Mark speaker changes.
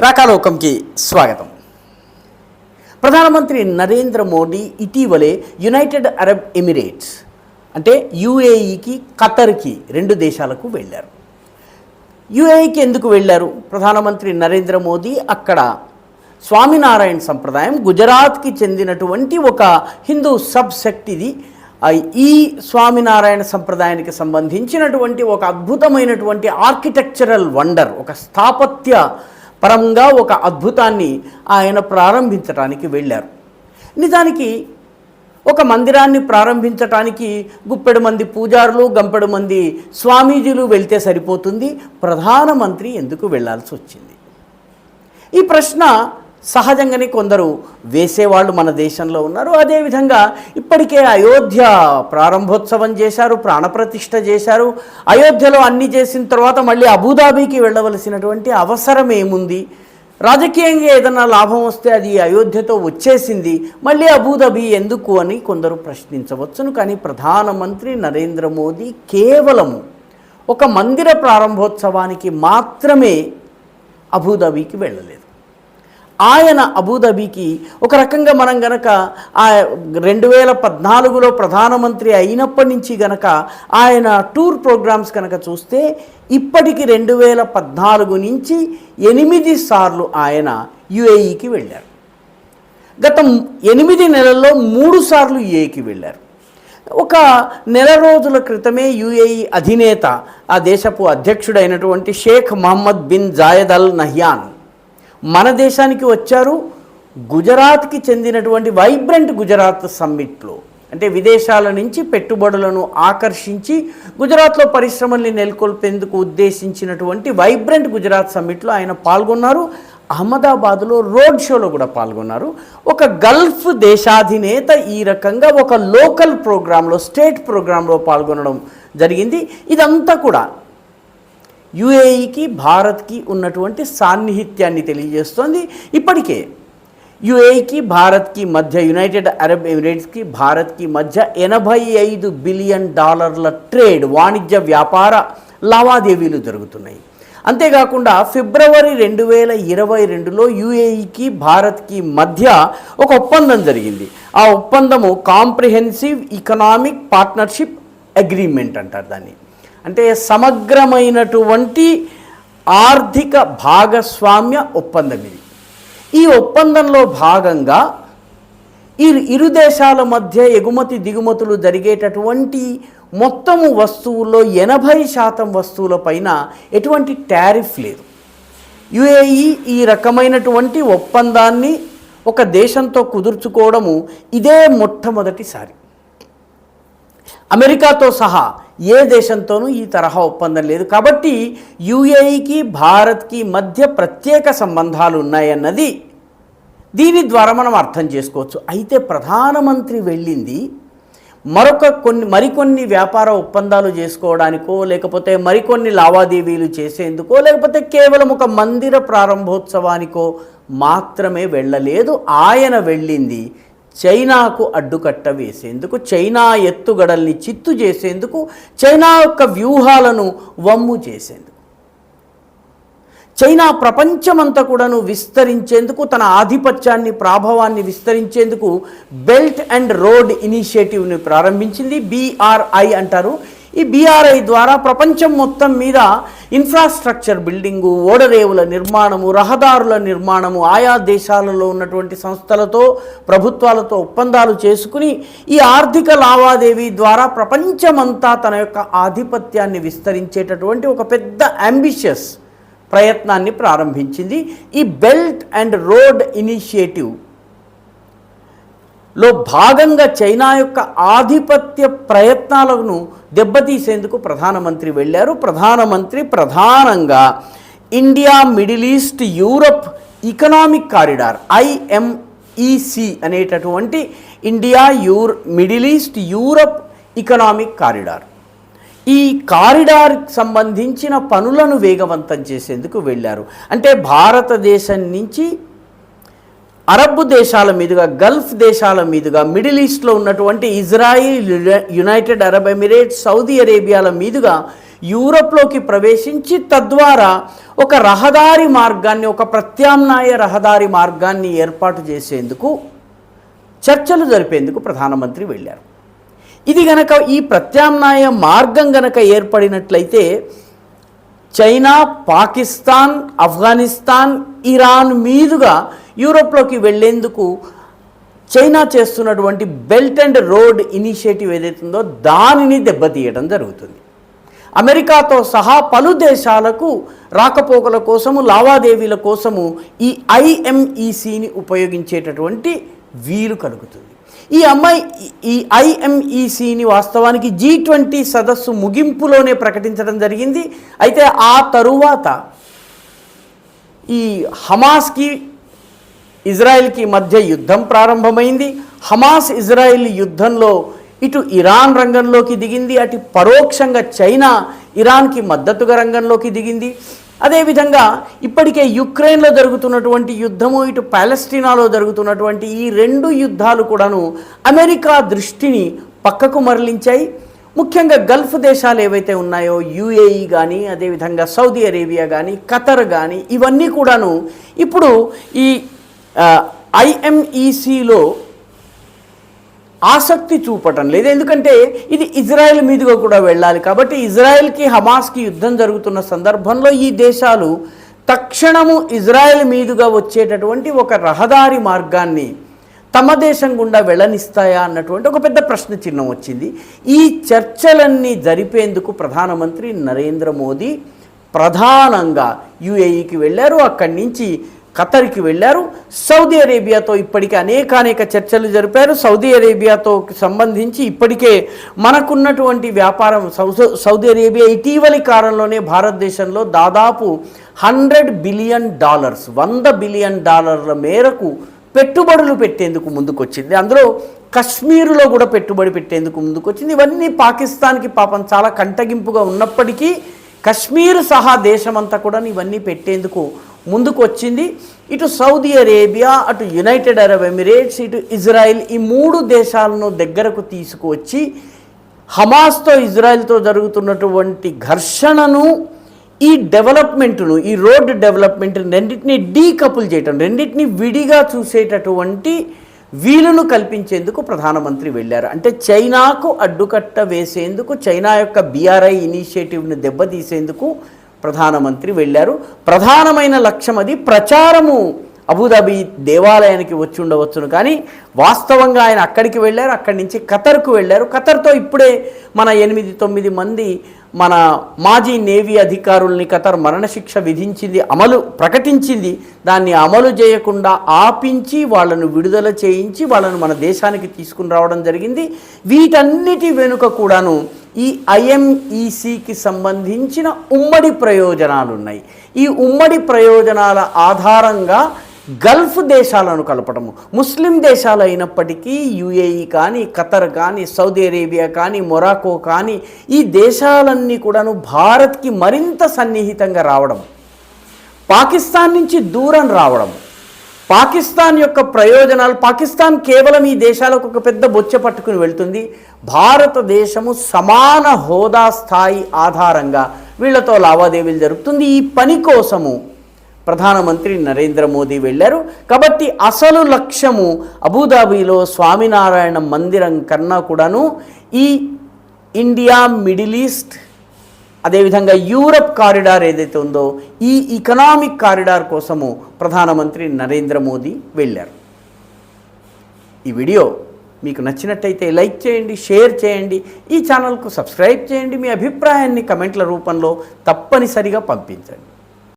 Speaker 1: రాకాలోకంకి స్వాగతం. ప్రధానమంత్రి నరేంద్ర మోడీ ఇటీవలే యునైటెడ్ అరబ్ ఎమిరేట్స్ అంటే యుఏఈకి, ఖతర్కి 2 దేశాలకు వెళ్ళారు. యుఏఈకి ఎందుకు వెళ్ళారు? ప్రధానమంత్రి నరేంద్ర మోదీ అక్కడ స్వామినారాయణ సంప్రదాయం, గుజరాత్కి చెందినటువంటి ఒక హిందూ సబ్ సెక్ట్ ఇది. ఈ స్వామినారాయణ సంప్రదాయానికి సంబంధించినటువంటి ఒక అద్భుతమైనటువంటి ఆర్కిటెక్చరల్ వండర్, ఒక స్థాపత్య పరంగా ఒక అద్భుతాన్ని ఆయన ప్రారంభించడానికి వెళ్ళారు. నిజానికి ఒక మందిరాన్ని ప్రారంభించటానికి గుప్పెడు మంది పూజారులు, గంపెడు మంది స్వామీజీలు వెళ్తే సరిపోతుంది. ప్రధానమంత్రి ఎందుకు వెళ్ళాల్సి వచ్చింది? ఈ ప్రశ్న సహజంగానే కొందరు వేసేవాళ్ళు మన దేశంలో ఉన్నారు. అదేవిధంగా ఇప్పటికే అయోధ్య ప్రారంభోత్సవం చేశారు, ప్రాణప్రతిష్ఠ చేశారు. అయోధ్యలో అన్ని చేసిన తర్వాత మళ్ళీ అబుదాబీకి వెళ్ళవలసినటువంటి అవసరం ఏముంది? రాజకీయంగా ఏదైనా లాభం వస్తే అది అయోధ్యతో వచ్చేసింది, మళ్ళీ అబుదాబీ ఎందుకు అని కొందరు ప్రశ్నించవచ్చును. కానీ ప్రధానమంత్రి నరేంద్ర మోదీ కేవలం ఒక మందిర ప్రారంభోత్సవానికి మాత్రమే అబుదాబీకి వెళ్ళలేదు. ఆయన అబుదాబీకి ఒక రకంగా మనం గనక 2014లో ప్రధానమంత్రి అయినప్పటి నుంచి గనక ఆయన టూర్ ప్రోగ్రామ్స్ కనుక చూస్తే ఇప్పటికి 2014 నుంచి 8 సార్లు ఆయన యుఏఈకి వెళ్ళారు. గత 8 నెలల్లో 3 సార్లు యుఏఈకి వెళ్ళారు. ఒక నెల రోజుల క్రితమే యుఏఈ అధినేత, ఆ దేశపు అధ్యక్షుడైనటువంటి Sheikh Mohamed bin Zayed Al Nahyan మన దేశానికి వచ్చారు. గుజరాత్కి చెందినటువంటి వైబ్రెంట్ గుజరాత్ సమ్మిట్లో, అంటే విదేశాల నుంచి పెట్టుబడులను ఆకర్షించి గుజరాత్లో పరిశ్రమల్ని నెలకొల్పేందుకు ఉద్దేశించినటువంటి వైబ్రెంట్ గుజరాత్ సమ్మిట్లో ఆయన పాల్గొన్నారు. అహ్మదాబాద్లో రోడ్ షోలో కూడా పాల్గొన్నారు. ఒక గల్ఫ్ దేశాధినేత ఈ రకంగా ఒక లోకల్ ప్రోగ్రాంలో, స్టేట్ ప్రోగ్రాంలో పాల్గొనడం జరిగింది. ఇదంతా కూడా యుఏఈకి, భారత్కి ఉన్నటువంటి సాన్నిహిత్యాన్ని తెలియజేస్తోంది. ఇప్పటికే యుఏఈకి, భారత్కి మధ్య, యునైటెడ్ అరబ్ ఎమిరేట్స్కి, భారత్కి మధ్య $85 బిలియన్ ట్రేడ్, వాణిజ్య వ్యాపార లావాదేవీలు జరుగుతున్నాయి. అంతేకాకుండా ఫిబ్రవరి 2022లో యుఏఈకి, భారత్కి మధ్య ఒక ఒప్పందం జరిగింది. ఆ ఒప్పందము కాంప్రిహెన్సివ్ ఎకనామిక్ పార్ట్నర్షిప్ అగ్రిమెంట్ అంటారు దాన్ని. అంటే సమగ్రమైనటువంటి ఆర్థిక భాగస్వామ్య ఒప్పందం ఇది. ఈ ఒప్పందంలో భాగంగా ఇరు దేశాల మధ్య ఎగుమతి దిగుమతులు జరిగేటటువంటి మొత్తము వస్తువుల్లో 80% వస్తువులపైన ఎటువంటి టారిఫ్ లేదు. యుఏఈ ఈ రకమైనటువంటి ఒప్పందాన్ని ఒక దేశంతో కుదుర్చుకోవడము ఇదే మొట్టమొదటిసారి. అమెరికాతో సహా ఏ దేశంతోనూ ఈ తరహా ఒప్పందం లేదు. కాబట్టి యుఏఈకి, భారత్కి మధ్య ప్రత్యేక సంబంధాలు ఉన్నాయన్నది దీని ద్వారా మనం అర్థం చేసుకోవచ్చు. అయితే ప్రధానమంత్రి వెళ్ళింది మరికొన్ని వ్యాపార ఒప్పందాలు చేసుకోవడానికో, లేకపోతే మరికొన్ని లావాదేవీలు చేసేందుకో, లేకపోతే కేవలం ఒక మందిర ప్రారంభోత్సవానికో మాత్రమే వెళ్ళలేదు. ఆయన వెళ్ళింది చైనాకు అడ్డుకట్ట వేసేందుకు, చైనా ఎత్తుగడల్ని చిత్తు చేసేందుకు, చైనా యొక్క వ్యూహాలను వమ్ము చేసేందుకు, చైనా ప్రపంచమంతా కూడాను విస్తరించేందుకు, తన ఆధిపత్యాన్ని, ప్రాభవాన్ని విస్తరించేందుకు బెల్ట్ అండ్ రోడ్ ఇనిషియేటివ్ని ప్రారంభించింది. BRI అంటారు. ఈ BRI ద్వారా ప్రపంచం మొత్తం మీద ఇన్ఫ్రాస్ట్రక్చర్ బిల్డింగు, ఓడరేవుల నిర్మాణము, రహదారుల నిర్మాణము, ఆయా దేశాలలో ఉన్నటువంటి సంస్థలతో, ప్రభుత్వాలతో ఒప్పందాలు చేసుకుని ఈ ఆర్థిక లావాదేవీ ద్వారా ప్రపంచమంతా తన యొక్క ఆధిపత్యాన్ని విస్తరించేటటువంటి ఒక పెద్ద అంబిషియస్ ప్రయత్నాన్ని ప్రారంభించింది. ఈ బెల్ట్ అండ్ రోడ్ ఇనిషియేటివ్ లో భాగంగా చైనా యొక్క ఆధిపత్య ప్రయత్నాలను దెబ్బతీసేందుకు ప్రధానమంత్రి వెళ్ళారు. ప్రధానమంత్రి ప్రధానంగా India middle east Europe economic corridor, IMEC అనేటటువంటి India middle east Europe economic corridor, ఈ కారిడార్కి సంబంధించిన పనులను వేగవంతం చేసేందుకు వెళ్ళారు. అంటే భారతదేశం నుంచి అరబ్ దేశాల మీదుగా, గల్ఫ్ దేశాల మీదుగా, మిడిల్ ఈస్ట్లో ఉన్నటువంటి Israel, United Arab Emirates, Saudi అరేబియాల మీదుగా యూరప్లోకి ప్రవేశించి తద్వారా ఒక రహదారి మార్గాన్ని, ఒక ప్రత్యామ్నాయ రహదారి మార్గాన్ని ఏర్పాటు చేసేందుకు చర్చలు జరిపేందుకు ప్రధానమంత్రి వెళ్ళారు. ఇది గనక, ఈ ప్రత్యామ్నాయ మార్గం గనక ఏర్పడినట్లయితే చైనా, పాకిస్తాన్, ఆఫ్ఘనిస్తాన్, ఇరాన్ మీదుగా యూరోప్లోకి వెళ్లేందుకు చైనా చేస్తున్నటువంటి బెల్ట్ అండ్ రోడ్ ఇనిషియేటివ్ ఏదైతుందో దానిని దెబ్బతీయడం జరుగుతుంది. అమెరికాతో సహా పలు దేశాలకు రాకపోకల కోసము, లావాదేవీల కోసము ఈ ఐఎంఈసిని ఉపయోగించేటటువంటి వీలు కలుగుతుంది. ఈ ఐఎంఈసిని వాస్తవానికి G20 సదస్సు ముగింపులోనే ప్రకటించడం జరిగింది. అయితే ఆ తరువాత ఈ హమాస్కి ఇజ్రాయెల్కి మధ్య యుద్ధం ప్రారంభమైంది. హమాస్ ఇజ్రాయెల్ యుద్ధంలో ఇటు ఇరాన్ రంగంలోకి దిగింది, అటు పరోక్షంగా చైనా ఇరాన్కి మద్దతుగా రంగంలోకి దిగింది. అదేవిధంగా ఇప్పటికే యుక్రెయిన్లో జరుగుతున్నటువంటి యుద్ధము, ఇటు పాలెస్టీనాలో జరుగుతున్నటువంటి ఈ రెండు యుద్ధాలు కూడాను అమెరికా దృష్టిని పక్కకు మరలించాయి. ముఖ్యంగా గల్ఫ్ దేశాలు ఏవైతే ఉన్నాయో, యుఏఈ కానీ, అదేవిధంగా సౌదీ అరేబియా కానీ, ఖతర్ కానీ, ఇవన్నీ కూడాను ఇప్పుడు ఈ ఐఎంఈసిలో ఆసక్తి చూపటం లేదు. ఎందుకంటే ఇది ఇజ్రాయెల్ మీదుగా కూడా వెళ్ళాలి కాబట్టి, ఇజ్రాయెల్కి హమాస్కి యుద్ధం జరుగుతున్న సందర్భంలో ఈ దేశాలు తక్షణము ఇజ్రాయెల్ మీదుగా వచ్చేటటువంటి ఒక రహదారి మార్గాన్ని తమ దేశం గుండా వెళ్ళనిస్తాయా అన్నటువంటి ఒక పెద్ద ప్రశ్న చిహ్నం వచ్చింది. ఈ చర్చలన్నీ జరిపేందుకు ప్రధానమంత్రి నరేంద్ర మోదీ ప్రధానంగా యుఏఈకి వెళ్ళారు. అక్కడి నుంచి ఖతర్కి వెళ్ళారు. సౌదీ అరేబియాతో ఇప్పటికే అనేక చర్చలు జరిపారు. సౌదీ అరేబియాతో సంబంధించి ఇప్పటికే మనకున్నటువంటి వ్యాపారం, సౌదీ అరేబియా ఇటీవలి కాలంలోనే భారతదేశంలో దాదాపు $100 బిలియన్, $100 బిలియన్ మేరకు పెట్టుబడులు పెట్టేందుకు ముందుకొచ్చింది. అందులో కశ్మీరులో కూడా పెట్టుబడి పెట్టేందుకు ముందుకొచ్చింది. ఇవన్నీ పాకిస్తాన్కి పాపం చాలా కంటగింపుగా ఉన్నప్పటికీ కశ్మీర్ సహా దేశమంతా కూడా ఇవన్నీ పెట్టేందుకు ముందుకు వచ్చింది. ఇటు సౌదీ అరేబియా, అటు యునైటెడ్ అరబ్ ఎమిరేట్స్, ఇటు ఇజ్రాయెల్, ఈ మూడు దేశాలను దగ్గరకు తీసుకువచ్చి హమాస్తో ఇజ్రాయెల్తో జరుగుతున్నటువంటి ఘర్షణను, ఈ డెవలప్మెంట్ను, ఈ రోడ్ డెవలప్మెంట్ రెండింటినీ డీకపుల్ చేయటం, రెండింటినీ విడిగా చూసేటటువంటి వీలును కల్పించేందుకు ప్రధానమంత్రి వెళ్ళారు. అంటే చైనాకు అడ్డుకట్ట వేసేందుకు, చైనా యొక్క BRI ఇనిషియేటివ్ని దెబ్బతీసేందుకు ప్రధానమంత్రి వెళ్ళారు. ప్రధానమైన లక్ష్యం అది. ప్రచారము అబుదాబి దేవాలయానికి వచ్చి ఉండవచ్చును, కానీ వాస్తవంగా ఆయన అక్కడికి వెళ్ళారు. అక్కడి నుంచి ఖతర్కు వెళ్ళారు. ఖతర్తో ఇప్పుడే మన 8-9 మంది మన మాజీ నేవీ అధికారుల్ని ఖతర్ మరణశిక్ష విధించింది, ప్రకటించింది. దాన్ని అమలు చేయకుండా ఆపించి వాళ్ళను విడుదల చేయించి వాళ్ళను మన దేశానికి తీసుకుని రావడం జరిగింది. వీటన్నిటి వెనుక కూడాను ఈ ఐఎంఈసికి సంబంధించిన ఉమ్మడి ప్రయోజనాలు ఉన్నాయి. ఈ ఉమ్మడి ప్రయోజనాల ఆధారంగా గల్ఫ్ దేశాలను కలపటము, ముస్లిం దేశాలు అయినప్పటికీ యుఏఈ కానీ, ఖతర్ కానీ, సౌదీ అరేబియా కానీ, మొరాకో కానీ, ఈ దేశాలన్నీ కూడాను భారత్కి మరింత సన్నిహితంగా రావడం, పాకిస్తాన్ నుంచి దూరం రావడం, పాకిస్తాన్ యొక్క ప్రయోజనాలు, పాకిస్తాన్ కేవలం ఈ దేశాలకు ఒక పెద్ద బొచ్చ పట్టుకుని వెళ్తుంది. భారతదేశము సమాన హోదా స్థాయి ఆధారంగా వీళ్లతో లావాదేవీలు జరుపుతుంది. ఈ పని కోసము ప్రధానమంత్రి నరేంద్ర మోదీ వెళ్ళారు. కాబట్టి అసలు లక్ష్యము అబుదాబిలో స్వామినారాయణ మందిరం కన్నా కూడాను ఈ ఇండియా, మిడిల్ ఈస్ట్, అదేవిధంగా యూరప్ కారిడార్ ఏదైతే ఉందో ఈ ఎకనామిక్ కారిడార్ కోసము ప్రధానమంత్రి నరేంద్ర మోదీ వెళ్ళారు. ఈ వీడియో మీకు నచ్చినట్టయితే లైక్ చేయండి, షేర్ చేయండి, ఈ ఛానల్కు సబ్స్క్రైబ్ చేయండి. మీ అభిప్రాయాన్ని కమెంట్ల రూపంలో తప్పనిసరిగా పంపించండి.